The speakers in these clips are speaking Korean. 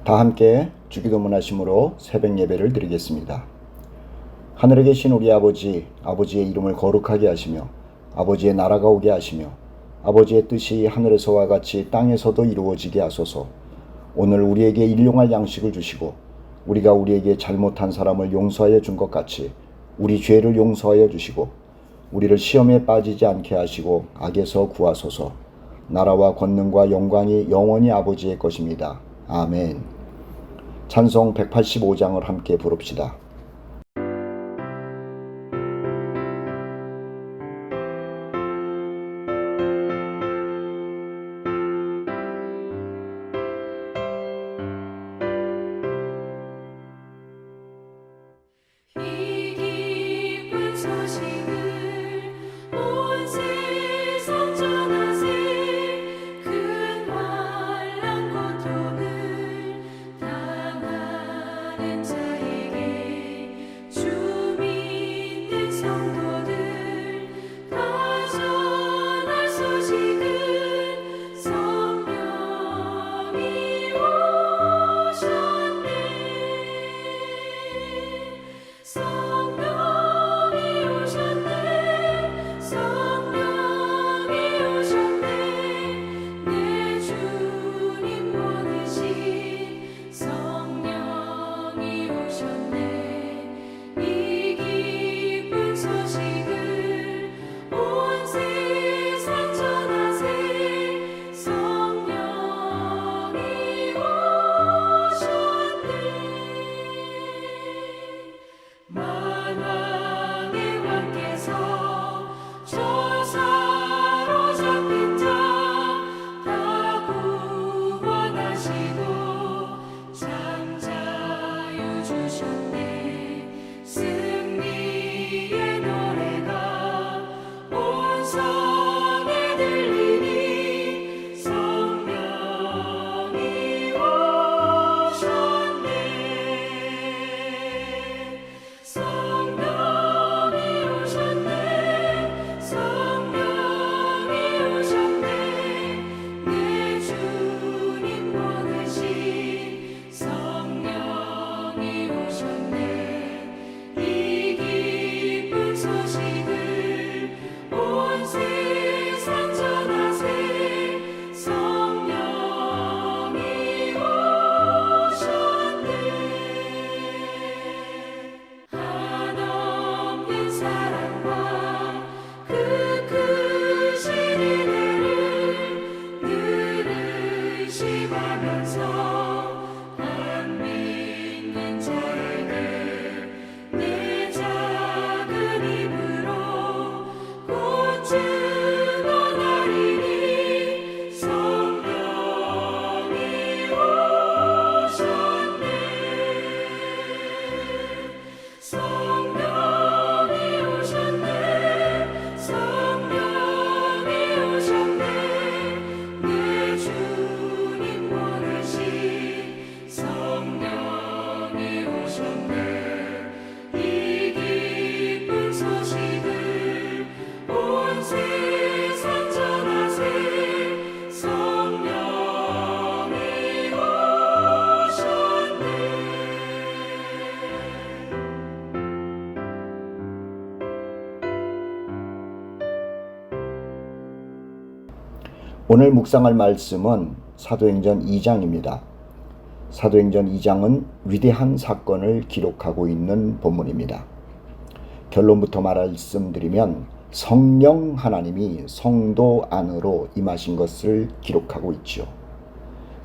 다 함께 주기도문 하심으로 새벽 예배를 드리겠습니다. 하늘에 계신 우리 아버지, 아버지의 이름을 거룩하게 하시며 아버지의 나라가 오게 하시며 아버지의 뜻이 하늘에서와 같이 땅에서도 이루어지게 하소서. 오늘 우리에게 일용할 양식을 주시고 우리가 우리에게 잘못한 사람을 용서하여 준 것 같이 우리 죄를 용서하여 주시고 우리를 시험에 빠지지 않게 하시고 악에서 구하소서. 나라와 권능과 영광이 영원히 아버지의 것입니다. 아멘. 찬송 185장을 함께 부릅시다. 오늘 묵상할 말씀은 사도행전 2장입니다. 사도행전 2장은 위대한 사건을 기록하고 있는 본문입니다. 결론부터 말씀드리면 성령 하나님이 성도 안으로 임하신 것을 기록하고 있죠.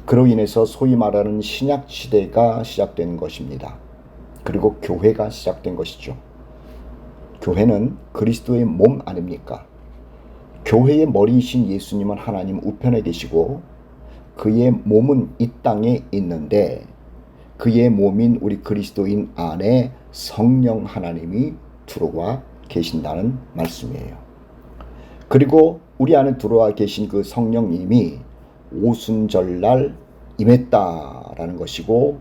그로 인해서 소위 말하는 신약 시대가 시작된 것입니다. 그리고 교회가 시작된 것이죠. 교회는 그리스도의 몸 아닙니까? 교회의 머리이신 예수님은 하나님 우편에 계시고 그의 몸은 이 땅에 있는데 그의 몸인 우리 그리스도인 안에 성령 하나님이 들어와 계신다는 말씀이에요. 그리고 우리 안에 들어와 계신 그 성령님이 오순절날 임했다라는 것이고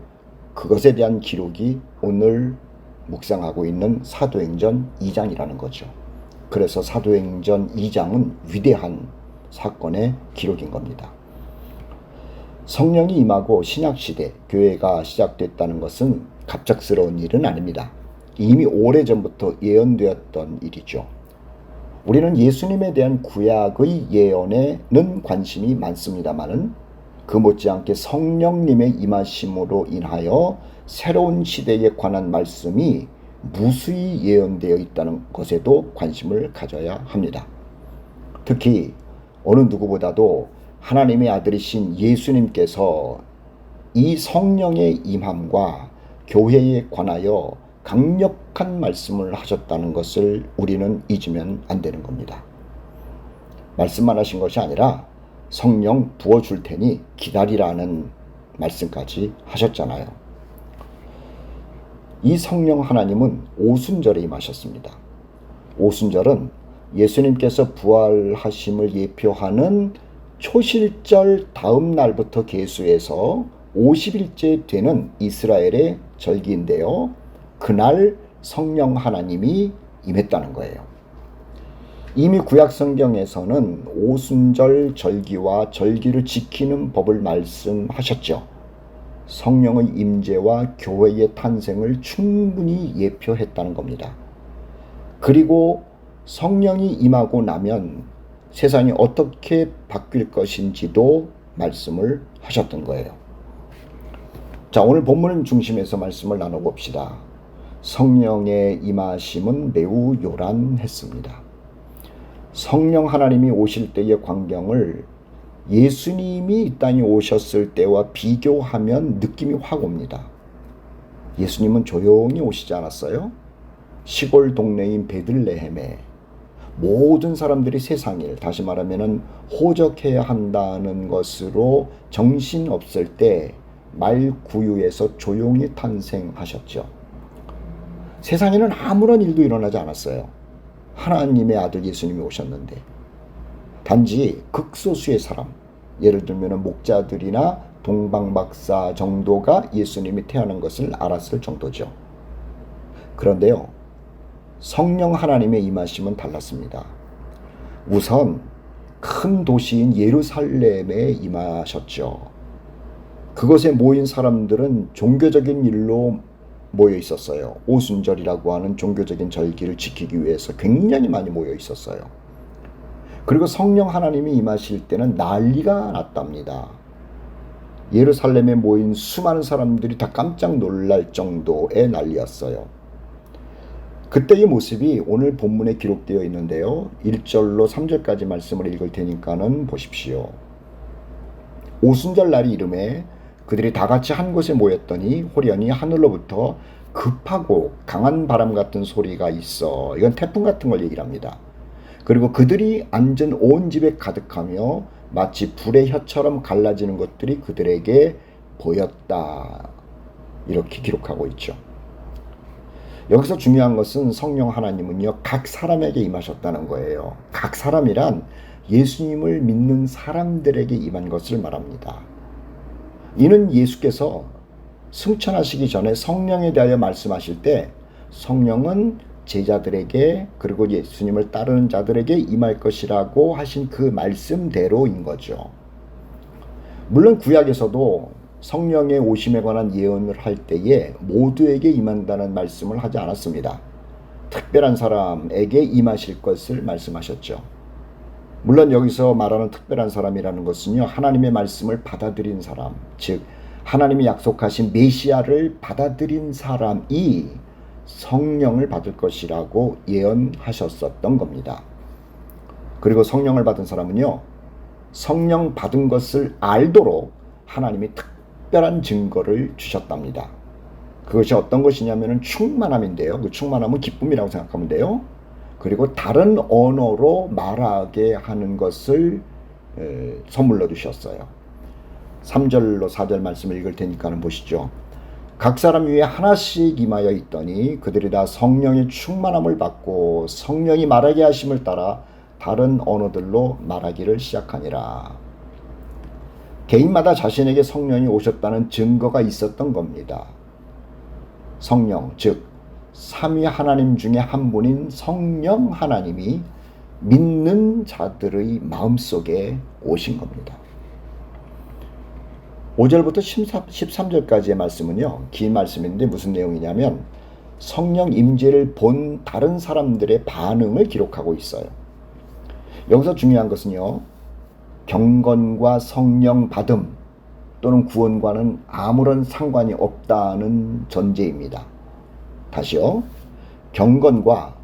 그것에 대한 기록이 오늘 묵상하고 있는 사도행전 2장이라는 거죠. 그래서 사도행전 2장은 위대한 사건의 기록인 겁니다. 성령이 임하고 신약시대 교회가 시작됐다는 것은 갑작스러운 일은 아닙니다. 이미 오래전부터 예언되었던 일이죠. 우리는 예수님에 대한 구약의 예언에는 관심이 많습니다마는 그 못지않게 성령님의 임하심으로 인하여 새로운 시대에 관한 말씀이 무수히 예언되어 있다는 것에도 관심을 가져야 합니다. 특히 어느 누구보다도 하나님의 아들이신 예수님께서 이 성령의 임함과 교회에 관하여 강력한 말씀을 하셨다는 것을 우리는 잊으면 안 되는 겁니다. 말씀만 하신 것이 아니라 성령 부어줄 테니 기다리라는 말씀까지 하셨잖아요. 이 성령 하나님은 오순절에 임하셨습니다. 오순절은 예수님께서 부활하심을 예표하는 초실절 다음 날부터 계수해서 50일째 되는 이스라엘의 절기인데요. 그날 성령 하나님이 임했다는 거예요. 이미 구약 성경에서는 오순절 절기와 절기를 지키는 법을 말씀하셨죠. 성령의 임재와 교회의 탄생을 충분히 예표했다는 겁니다. 그리고 성령이 임하고 나면 세상이 어떻게 바뀔 것인지도 말씀을 하셨던 거예요. 자, 오늘 본문 중심에서 말씀을 나눠봅시다. 성령의 임하심은 매우 요란했습니다. 성령 하나님이 오실 때의 광경을 예수님이 이 땅에 오셨을 때와 비교하면 느낌이 확 옵니다. 예수님은 조용히 오시지 않았어요? 시골 동네인 베들레헴에 모든 사람들이 세상일, 다시 말하면 호적해야 한다는 것으로 정신없을 때 말구유에서 조용히 탄생하셨죠. 세상에는 아무런 일도 일어나지 않았어요. 하나님의 아들 예수님이 오셨는데 단지 극소수의 사람, 예를 들면 목자들이나 동방박사 정도가 예수님이 태어난 것을 알았을 정도죠. 그런데요, 성령 하나님의 임하심은 달랐습니다. 우선 큰 도시인 예루살렘에 임하셨죠. 그곳에 모인 사람들은 종교적인 일로 모여 있었어요. 오순절이라고 하는 종교적인 절기를 지키기 위해서 굉장히 많이 모여 있었어요. 그리고 성령 하나님이 임하실 때는 난리가 났답니다. 예루살렘에 모인 수많은 사람들이 다 깜짝 놀랄 정도의 난리였어요. 그때의 모습이 오늘 본문에 기록되어 있는데요. 1절로 3절까지 말씀을 읽을 테니까는 보십시오. 오순절 날이 이름에 그들이 다 같이 한 곳에 모였더니 호련히 하늘로부터 급하고 강한 바람 같은 소리가 있어. 이건 태풍 같은 걸 얘기를 합니다. 그리고 그들이 앉은 온 집에 가득하며 마치 불의 혀처럼 갈라지는 것들이 그들에게 보였다. 이렇게 기록하고 있죠. 여기서 중요한 것은 성령 하나님은요, 각 사람에게 임하셨다는 거예요. 각 사람이란 예수님을 믿는 사람들에게 임한 것을 말합니다. 이는 예수께서 승천하시기 전에 성령에 대하여 말씀하실 때 성령은 제자들에게 그리고 예수님을 따르는 자들에게 임할 것이라고 하신 그 말씀대로인 거죠. 물론 구약에서도 성령의 오심에 관한 예언을 할 때에 모두에게 임한다는 말씀을 하지 않았습니다. 특별한 사람에게 임하실 것을 말씀하셨죠. 물론 여기서 말하는 특별한 사람이라는 것은요, 하나님의 말씀을 받아들인 사람, 즉 하나님이 약속하신 메시아를 받아들인 사람이 성령을 받을 것이라고 예언하셨었던 겁니다. 그리고 성령을 받은 사람은요, 성령 받은 것을 알도록 하나님이 특별한 증거를 주셨답니다. 그것이 어떤 것이냐면 충만함인데요. 그 충만함은 기쁨이라고 생각하면 돼요. 그리고 다른 언어로 말하게 하는 것을 선물로 주셨어요. 3절로 4절 말씀을 읽을 테니까는 보시죠. 각 사람 위에 하나씩 임하여 있더니 그들이 다 성령의 충만함을 받고 성령이 말하게 하심을 따라 다른 언어들로 말하기를 시작하니라. 개인마다 자신에게 성령이 오셨다는 증거가 있었던 겁니다. 성령, 즉 삼위 하나님 중에 한 분인 성령 하나님이 믿는 자들의 마음속에 오신 겁니다. 5절부터 13절까지의 말씀은요, 긴 말씀인데 무슨 내용이냐면 성령 임재를 본 다른 사람들의 반응을 기록하고 있어요. 여기서 중요한 것은요, 경건과 성령 받음 또는 구원과는 아무런 상관이 없다는 전제입니다. 다시요, 경건과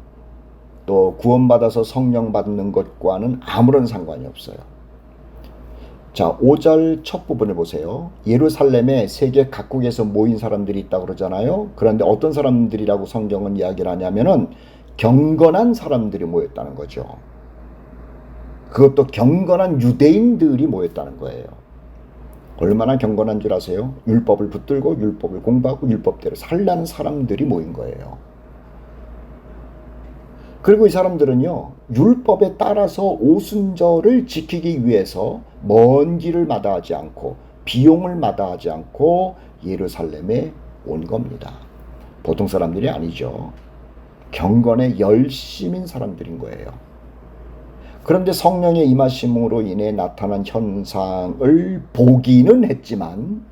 또 구원받아서 성령 받는 것과는 아무런 상관이 없어요. 자, 5절 첫 부분을 보세요. 예루살렘에 세계 각국에서 모인 사람들이 있다고 그러잖아요. 그런데 어떤 사람들이라고 성경은 이야기를 하냐면은 경건한 사람들이 모였다는 거죠. 그것도 경건한 유대인들이 모였다는 거예요. 얼마나 경건한 줄 아세요? 율법을 붙들고 율법을 공부하고 율법대로 살라는 사람들이 모인 거예요. 그리고 이 사람들은요, 율법에 따라서 오순절을 지키기 위해서 먼 길을 마다하지 않고 비용을 마다하지 않고 예루살렘에 온 겁니다. 보통 사람들이 아니죠. 경건에 열심인 사람들인 거예요. 그런데 성령의 임하심으로 인해 나타난 현상을 보기는 했지만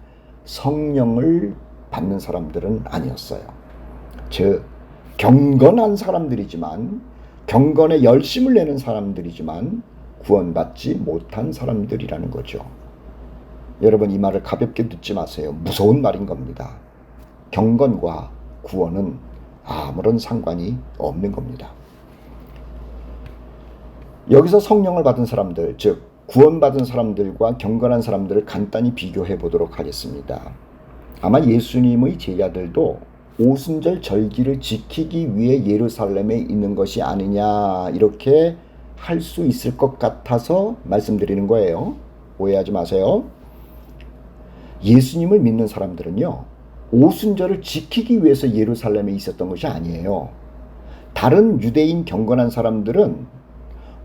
성령을 받는 사람들은 아니었어요. 즉, 경건한 사람들이지만, 경건에 열심을 내는 사람들이지만 구원받지 못한 사람들이라는 거죠. 여러분, 이 말을 가볍게 듣지 마세요. 무서운 말인 겁니다. 경건과 구원은 아무런 상관이 없는 겁니다. 여기서 성령을 받은 사람들, 즉 구원받은 사람들과 경건한 사람들을 간단히 비교해 보도록 하겠습니다. 아마 예수님의 제자들도 오순절 절기를 지키기 위해 예루살렘에 있는 것이 아니냐, 이렇게 할 수 있을 것 같아서 말씀드리는 거예요. 오해하지 마세요. 예수님을 믿는 사람들은요, 오순절을 지키기 위해서 예루살렘에 있었던 것이 아니에요. 다른 유대인 경건한 사람들은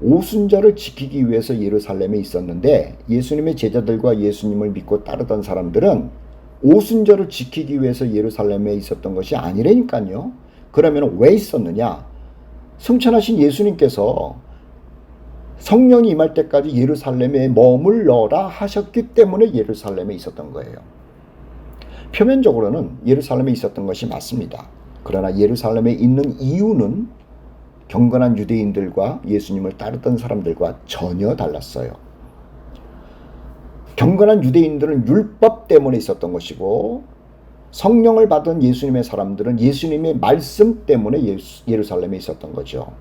오순절을 지키기 위해서 예루살렘에 있었는데, 예수님의 제자들과 예수님을 믿고 따르던 사람들은 오순절을 지키기 위해서 예루살렘에 있었던 것이 아니라니까요. 그러면 왜 있었느냐? 승천하신 예수님께서 성령이 임할 때까지 예루살렘에 머물러라 하셨기 때문에 예루살렘에 있었던 거예요. 표면적으로는 예루살렘에 있었던 것이 맞습니다. 그러나 예루살렘에 있는 이유는 경건한 유대인들과 예수님을 따르던 사람들과 전혀 달랐어요. 경건한 유대인들은 율법 때문에 있었던 것이고, 성령을 받은 예수님의 사람들은 예수님의 말씀 때문에 예루살렘에 있었던 거죠.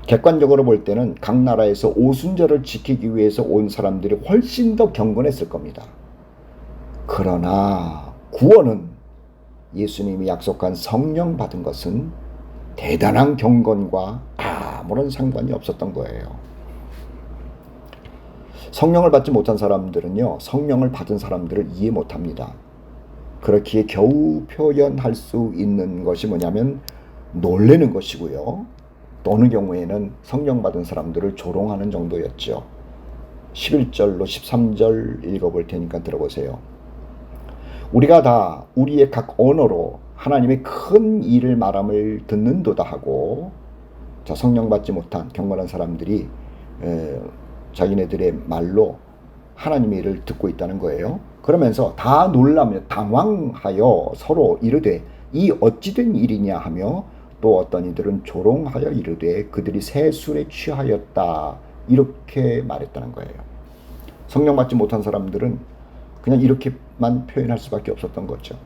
객관적으로 볼 때는 각 나라에서 오순절을 지키기 위해서 온 사람들이 훨씬 더 경건했을 겁니다. 그러나 구원은 예수님이 약속한 성령 받은 것은 대단한 경건과 아무런 상관이 없었던 거예요. 성령을 받지 못한 사람들은요, 성령을 받은 사람들을 이해 못합니다. 그렇기에 겨우 표현할 수 있는 것이 뭐냐면 놀래는 것이고요, 또 어느 경우에는 성령 받은 사람들을 조롱하는 정도였죠. 11절로 13절 읽어볼 테니까 들어보세요. 우리가 다 우리의 각 언어로 하나님의 큰 일을 말함을 듣는도다 하고, 자, 성령 받지 못한 경건한 사람들이 자기네들의 말로 하나님의 일을 듣고 있다는 거예요. 그러면서 다 놀라며 당황하여 서로 이르되 이 어찌된 일이냐 하며, 또 어떤 이들은 조롱하여 이르되 그들이 새 술에 취하였다, 이렇게 말했다는 거예요. 성령 받지 못한 사람들은 그냥 이렇게만 표현할 수밖에 없었던 거죠.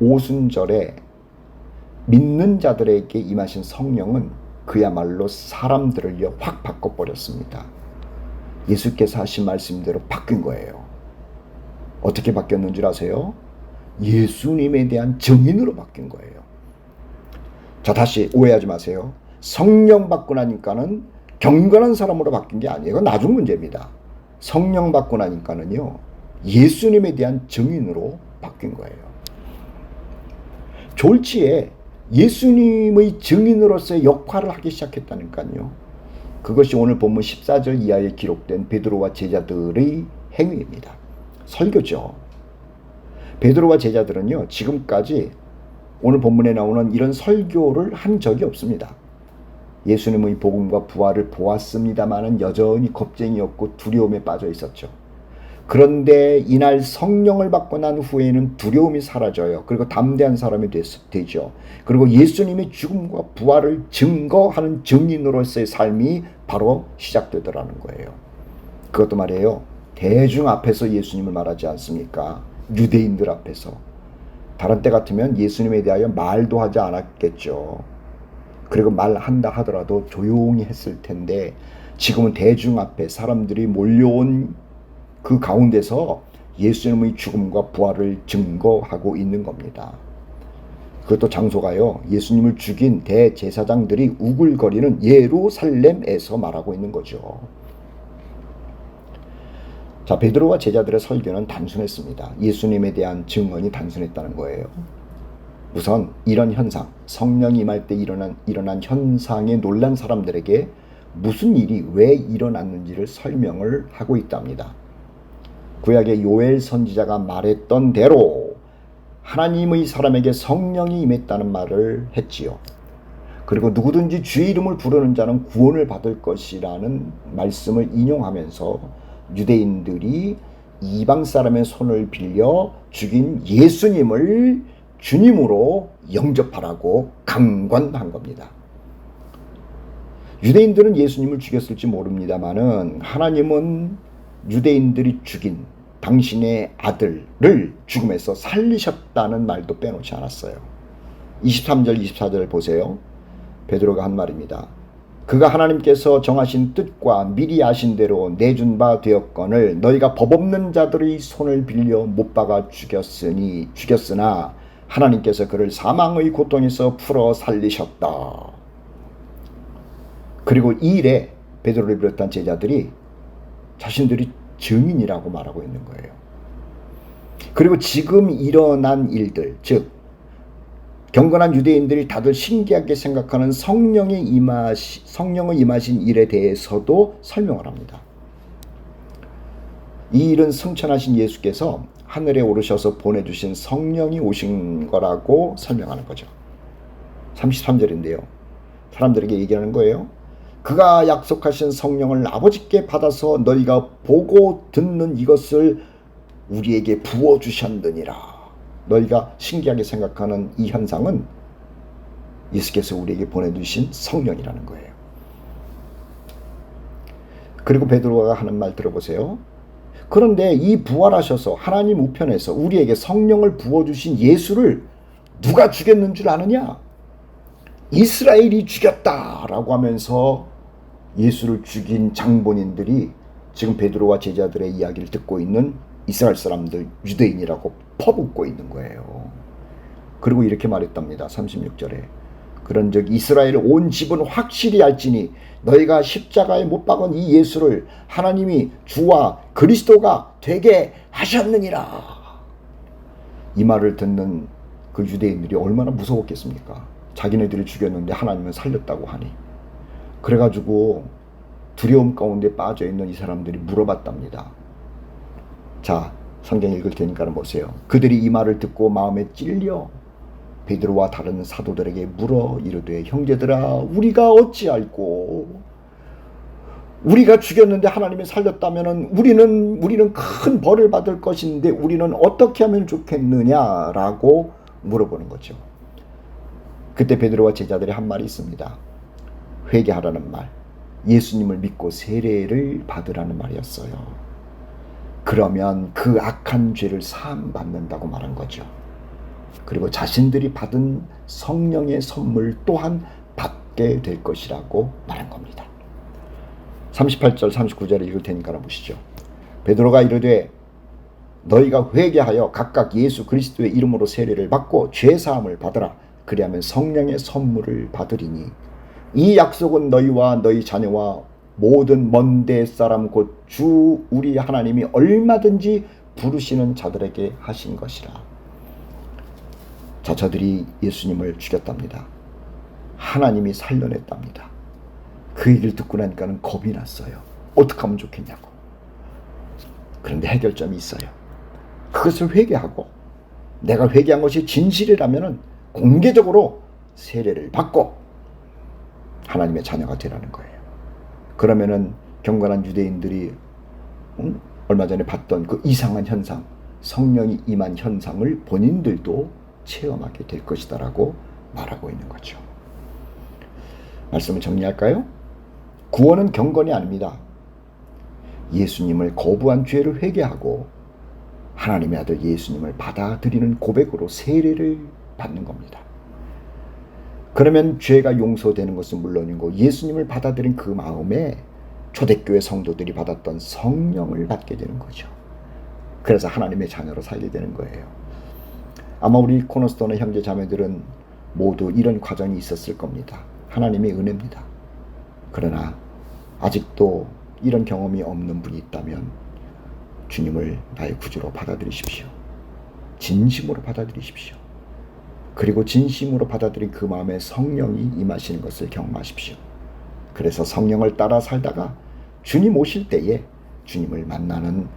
오순절에 믿는 자들에게 임하신 성령은 그야말로 사람들을요 확 바꿔버렸습니다. 예수께서 하신 말씀대로 바뀐 거예요. 어떻게 바뀌었는 줄 아세요? 예수님에 대한 증인으로 바뀐 거예요. 자, 다시 오해하지 마세요. 성령 받고 나니까는 경건한 사람으로 바뀐 게 아니에요. 이건 나중 문제입니다. 성령 받고 나니까는요, 예수님에 대한 증인으로 바뀐 거예요. 졸지에 예수님의 증인으로서의 역할을 하기 시작했다니까요. 그것이 오늘 본문 14절 이하에 기록된 베드로와 제자들의 행위입니다. 설교죠. 베드로와 제자들은요, 지금까지 오늘 본문에 나오는 이런 설교를 한 적이 없습니다. 예수님의 복음과 부활을 보았습니다마는 여전히 겁쟁이였고 두려움에 빠져 있었죠. 그런데 이날 성령을 받고 난 후에는 두려움이 사라져요. 그리고 담대한 사람이 되죠. 그리고 예수님의 죽음과 부활을 증거하는 증인으로서의 삶이 바로 시작되더라는 거예요. 그것도 말이에요. 대중 앞에서 예수님을 말하지 않습니까? 유대인들 앞에서. 다른 때 같으면 예수님에 대하여 말도 하지 않았겠죠. 그리고 말한다 하더라도 조용히 했을 텐데 지금은 대중 앞에 사람들이 몰려온 그 가운데서 예수님의 죽음과 부활을 증거하고 있는 겁니다. 그것도 장소가요. 예수님을 죽인 대제사장들이 우글거리는 예루살렘에서 말하고 있는 거죠. 자, 베드로와 제자들의 설교는 단순했습니다. 예수님에 대한 증언이 단순했다는 거예요. 우선 이런 현상, 성령이 임할 때 일어난 현상에 놀란 사람들에게 무슨 일이 왜 일어났는지를 설명을 하고 있답니다. 구약의 요엘 선지자가 말했던 대로 하나님의 사람에게 성령이 임했다는 말을 했지요. 그리고 누구든지 주의 이름을 부르는 자는 구원을 받을 것이라는 말씀을 인용하면서 유대인들이 이방 사람의 손을 빌려 죽인 예수님을 주님으로 영접하라고 강권한 겁니다. 유대인들은 예수님을 죽였을지 모릅니다마는 하나님은 유대인들이 죽인 당신의 아들을 죽음에서 살리셨다는 말도 빼놓지 않았어요. 23절 24절 보세요. 베드로가 한 말입니다. 그가 하나님께서 정하신 뜻과 미리 아신 대로 내준 바 되었거늘 너희가 법 없는 자들의 손을 빌려 못 박아 죽였으나 하나님께서 그를 사망의 고통에서 풀어 살리셨다. 그리고 이 일에 베드로를 비롯한 제자들이 자신들이 증인이라고 말하고 있는 거예요. 그리고 지금 일어난 일들, 즉 경건한 유대인들이 다들 신기하게 생각하는 성령의 임하신 일에 대해서도 설명을 합니다. 이 일은 승천하신 예수께서 하늘에 오르셔서 보내주신 성령이 오신 거라고 설명하는 거죠. 33절인데요. 사람들에게 얘기하는 거예요. 그가 약속하신 성령을 아버지께 받아서 너희가 보고 듣는 이것을 우리에게 부어주셨느니라. 너희가 신기하게 생각하는 이 현상은 예수께서 우리에게 보내주신 성령이라는 거예요. 그리고 베드로가 하는 말 들어보세요. 그런데 이 부활하셔서 하나님 우편에서 우리에게 성령을 부어주신 예수를 누가 죽였는 줄 아느냐? 이스라엘이 죽였다라고 하면서 예수를 죽인 장본인들이 지금 베드로와 제자들의 이야기를 듣고 있는 이스라엘 사람들 유대인이라고 퍼붓고 있는 거예요. 그리고 이렇게 말했답니다. 36절에 그런즉 이스라엘 온 집은 확실히 알지니 너희가 십자가에 못 박은 이 예수를 하나님이 주와 그리스도가 되게 하셨느니라. 이 말을 듣는 그 유대인들이 얼마나 무서웠겠습니까? 자기네들이 죽였는데 하나님은 살렸다고 하니. 그래가지고 두려움 가운데 빠져있는 이 사람들이 물어봤답니다. 자, 성경 읽을 테니까 보세요. 그들이 이 말을 듣고 마음에 찔려 베드로와 다른 사도들에게 물어 이르되 형제들아 우리가 어찌할꼬? 우리가 죽였는데 하나님이 살렸다면 우리는 큰 벌을 받을 것인데 우리는 어떻게 하면 좋겠느냐라고 물어보는 거죠. 그때 베드로와 제자들이 한 말이 있습니다. 회개하라는 말, 예수님을 믿고 세례를 받으라는 말이었어요. 그러면 그 악한 죄를 사함받는다고 말한 거죠. 그리고 자신들이 받은 성령의 선물 또한 받게 될 것이라고 말한 겁니다. 38절 39절을 읽을 테니까 보시죠. 베드로가 이르되 너희가 회개하여 각각 예수 그리스도의 이름으로 세례를 받고 죄사함을 받으라. 그리하면 성령의 선물을 받으리니 이 약속은 너희와 너희 자녀와 모든 먼데 사람 곧 주 우리 하나님이 얼마든지 부르시는 자들에게 하신 것이라. 자, 저들이 예수님을 죽였답니다. 하나님이 살려냈답니다. 그 얘기를 듣고 나니까는 겁이 났어요. 어떻게 하면 좋겠냐고. 그런데 해결점이 있어요. 그것을 회개하고 내가 회개한 것이 진실이라면 공개적으로 세례를 받고 하나님의 자녀가 되라는 거예요. 그러면은 경건한 유대인들이 얼마 전에 봤던 그 이상한 현상, 성령이 임한 현상을 본인들도 체험하게 될 것이다라고 말하고 있는 거죠. 말씀을 정리할까요? 구원은 경건이 아닙니다. 예수님을 거부한 죄를 회개하고 하나님의 아들 예수님을 받아들이는 고백으로 세례를 받는 겁니다. 그러면 죄가 용서되는 것은 물론이고 예수님을 받아들인 그 마음에 초대교회 성도들이 받았던 성령을 받게 되는 거죠. 그래서 하나님의 자녀로 살게 되는 거예요. 아마 우리 코너스톤의 형제 자매들은 모두 이런 과정이 있었을 겁니다. 하나님의 은혜입니다. 그러나 아직도 이런 경험이 없는 분이 있다면 주님을 나의 구주로 받아들이십시오. 진심으로 받아들이십시오. 그리고 진심으로 받아들인 그 마음에 성령이 임하시는 것을 경험하십시오. 그래서 성령을 따라 살다가 주님 오실 때에 주님을 만나는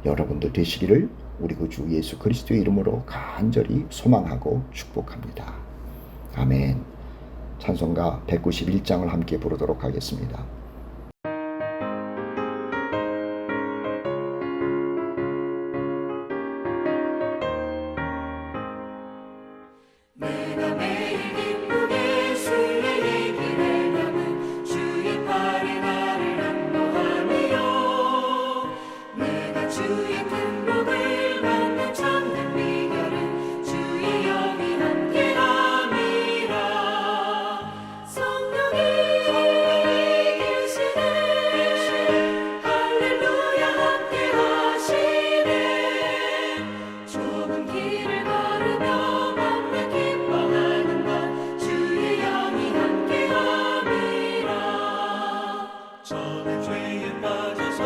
여러분들 되시기를 우리 구주 예수 그리스도의 이름으로 간절히 소망하고 축복합니다. 아멘. 찬송가 191장을 함께 부르도록 하겠습니다. 내가 매일 기쁘게 순례의 길에 남은 주의 팔에 나를 안보하며 내가 주의 큰 복을 받는 참된 비결은 주의 영이 함께함이라. 성령이 계시네 할렐루야 함께하시네. 좁은 길을 걸으며 기뻐하는 것 주의 영이 함께함이라. 저는 죄에 빠져서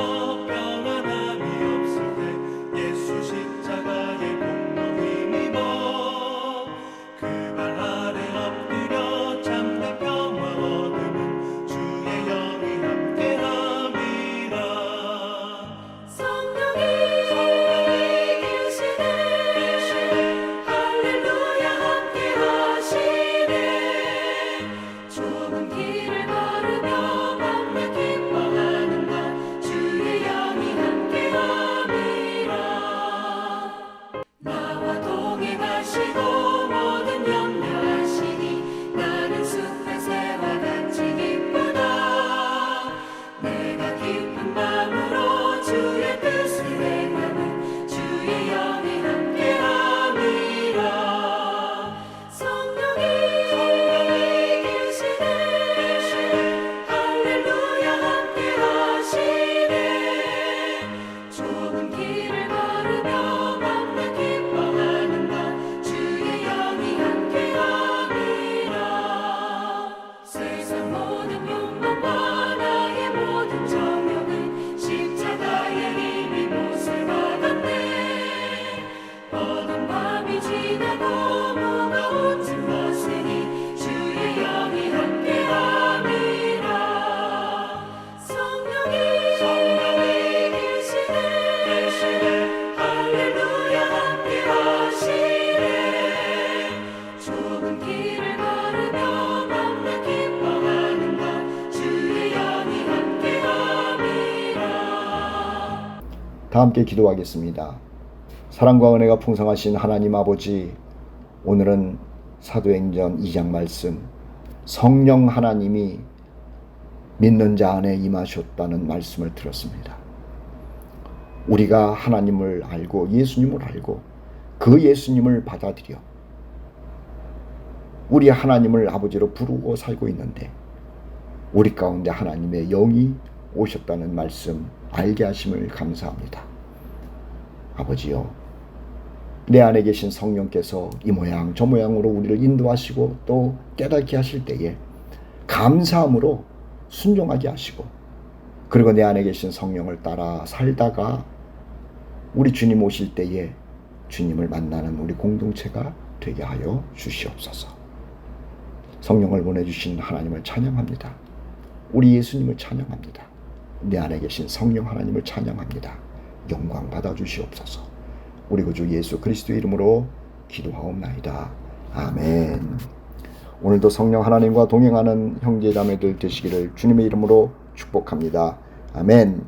평안함이 없을 때 예수 십자가의 공로 힘입어 그 발 아래 엎드려 참된 평화 얻음은 주의 영이 함께함이라. 성령이 계시네 할렐루야 함께하시네. 좁은 길을 걸으며 밤낮 기뻐하는 것 주의 영이 함께함이라. 나와 동행하시고 모든 염려하시니 나는 숲의 새와 같이 기쁘다. 내가 깊은 밤으로 주의 뜻을 행하는 주의 영이 함께함이라. 성령이 계시네 할렐루야 함께하시네. 좁은 길을 걸으며 밤낮 기뻐하는 것 주의 영이 함께함이라. 세상 모든 욕망과 나의 모든 정욕은 십자가의 힘이 못을 받았네. 어두운 밤이 지나고 무거운 짐 벗으니 주의 영이 함께함이라. 성령이 계시네 할렐루야 함께하시네. 좁은 길을 걸으며 밤낮 기뻐하는 것 주의 영이 함께함이라. 다 함께 기도하겠습니다. 사랑과 은혜가 풍성하신 하나님 아버지, 오늘은 사도행전 2장 말씀, 성령 하나님이 믿는 자 안에 임하셨다는 말씀을 들었습니다. 우리가 하나님을 알고 예수님을 알고 그 예수님을 받아들여 우리 하나님을 아버지로 부르고 살고 있는데 우리 가운데 하나님의 영이 오셨다는 말씀 알게 하심을 감사합니다. 아버지요, 내 안에 계신 성령께서 이 모양 저 모양으로 우리를 인도하시고 또 깨닫게 하실 때에 감사함으로 순종하게 하시고, 그리고 내 안에 계신 성령을 따라 살다가 우리 주님 오실 때에 주님을 만나는 우리 공동체가 되게 하여 주시옵소서. 성령을 보내주신 하나님을 찬양합니다. 우리 예수님을 찬양합니다. 내 안에 계신 성령 하나님을 찬양합니다. 영광 받아 주시옵소서. 우리 구주 예수 그리스도의 이름으로 기도하옵나이다. 아멘. 오늘도 성령 하나님과 동행하는 형제 자매들 되시기를 주님의 이름으로 축복합니다. 아멘.